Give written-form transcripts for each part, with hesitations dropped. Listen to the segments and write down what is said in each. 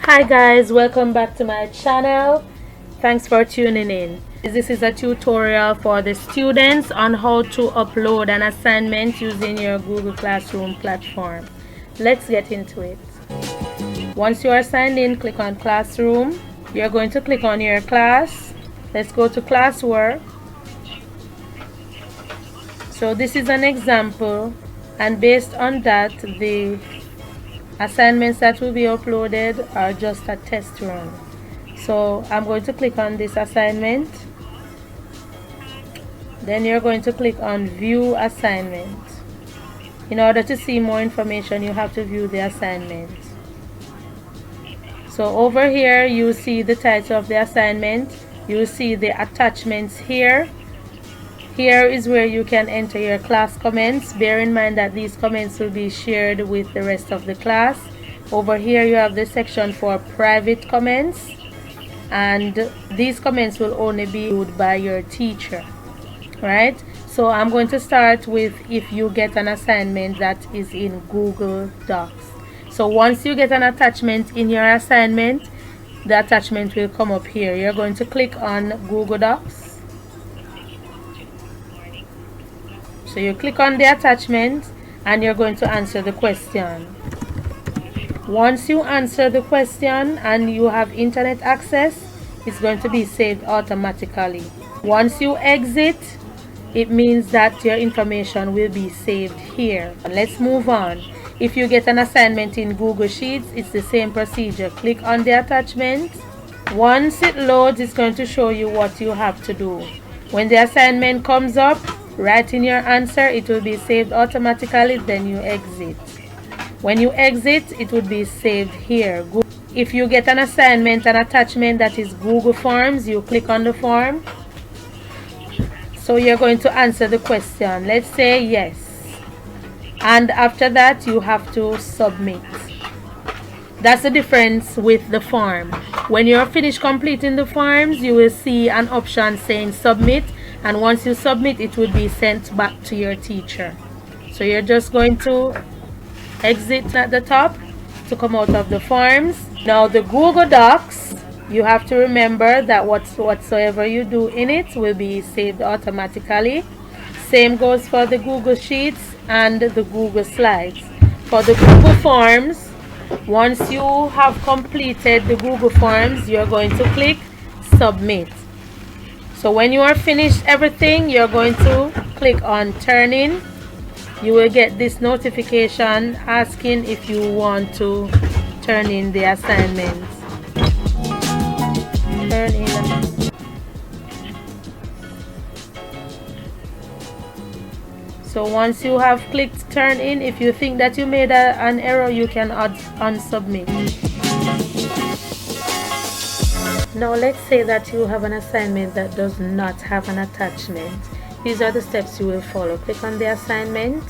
Hi guys, welcome back to my channel. Thanks for tuning in. This is a tutorial for the students on how to upload an assignment using your Google Classroom platform. Let's get into it. Once you are signed in, click on Classroom. You're going to click on your class. Let's go to classwork. So this is an example, and based on that, the assignments that will be uploaded are just a test run. So I'm going to click on this assignment. Then you're going to click on view assignment. In order to see more information, you have to view the assignment. So over here you see the title of the assignment. You see the attachments here. Here is where you can enter your class comments. Bear in mind that these comments will be shared with the rest of the class. Over here you have the section for private comments, and these comments will only be viewed by your teacher, right? So I'm going to start with if you get an assignment that is in Google Docs. So once you get an attachment in your assignment, the attachment will come up here. You're going to click on Google Docs. So you click on the attachment and you're going to answer the question. Once you answer the question and you have internet access, it's going to be saved automatically. Once you exit, it means that your information will be saved here. Let's move on. If you get an assignment in Google Sheets, it's the same procedure. Click on the attachment. Once it loads, it's going to show you what you have to do. When the assignment comes up, write in your answer. It will be saved automatically. Then you exit. When you exit, it would be saved here. If you get an assignment, an attachment that is Google Forms, you click on the form. So you're going to answer the question. Let's say yes. And after that, you have to submit. That's the difference with the form. When you're finished completing the forms, you will see an option saying submit. And once you submit, it will be sent back to your teacher. So you're just going to exit at the top to come out of the forms. Now the Google Docs, you have to remember that whatsoever you do in it will be saved automatically. Same goes for the Google Sheets and the Google Slides. For the Google Forms, once you have completed the Google Forms, you're going to click submit. So when you are finished everything, you're going to click on turn in. You will get this notification asking if you want to turn in the assignments. Turn in. So once you have clicked turn in, if you think that you made an error, you can unsubmit. Now let's say that you have an assignment that does not have an attachment. These are the steps you will follow. Click on the assignment,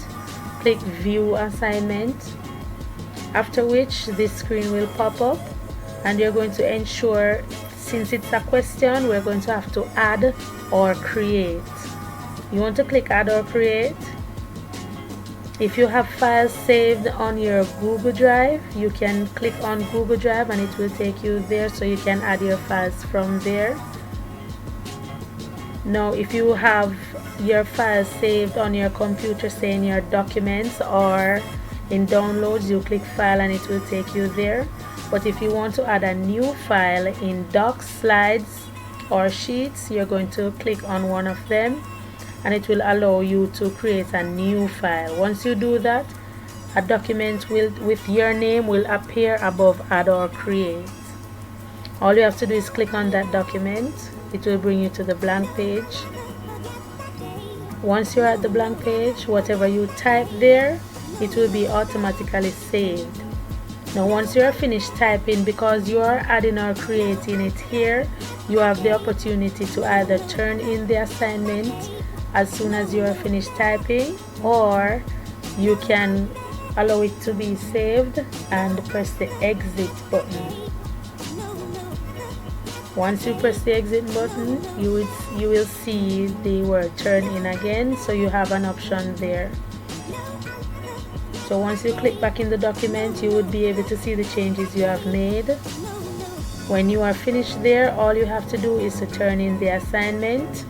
click view assignment, after which this screen will pop up, and you're going to ensure, since it's a question, we're going to have to add or create. You want to click add or create. If you have files saved on your Google Drive, you can click on Google Drive and it will take you there, so you can add your files from there. Now if you have your files saved on your computer, say in your documents or in downloads, you click file and it will take you there. But if you want to add a new file in Docs, Slides or Sheets, you're going to click on one of them and it will allow you to create a new file. Once you do that, a document with your name will appear above add or create. All you have to do is click on that document. It will bring you to the blank page. Once you're at the blank page, whatever you type there, it will be automatically saved. Now once you're finished typing, because you are adding or creating it here, you have the opportunity to either turn in the assignment as soon as you are finished typing, or you can allow it to be saved and press the exit button. Once you press the exit button, you will see the word turn in again, so you have an option there. So once you click back in the document, you would be able to see the changes you have made. When you are finished there, all you have to do is to turn in the assignment,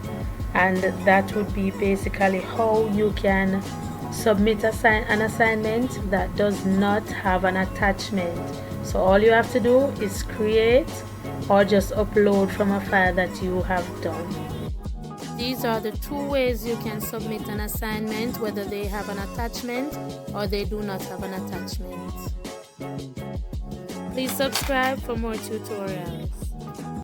and that would be basically how you can submit an assignment that does not have an attachment. So all you have to do is create or just upload from a file that you have done. These are the two ways you can submit an assignment, whether they have an attachment or they do not have an attachment. Please subscribe for more tutorials.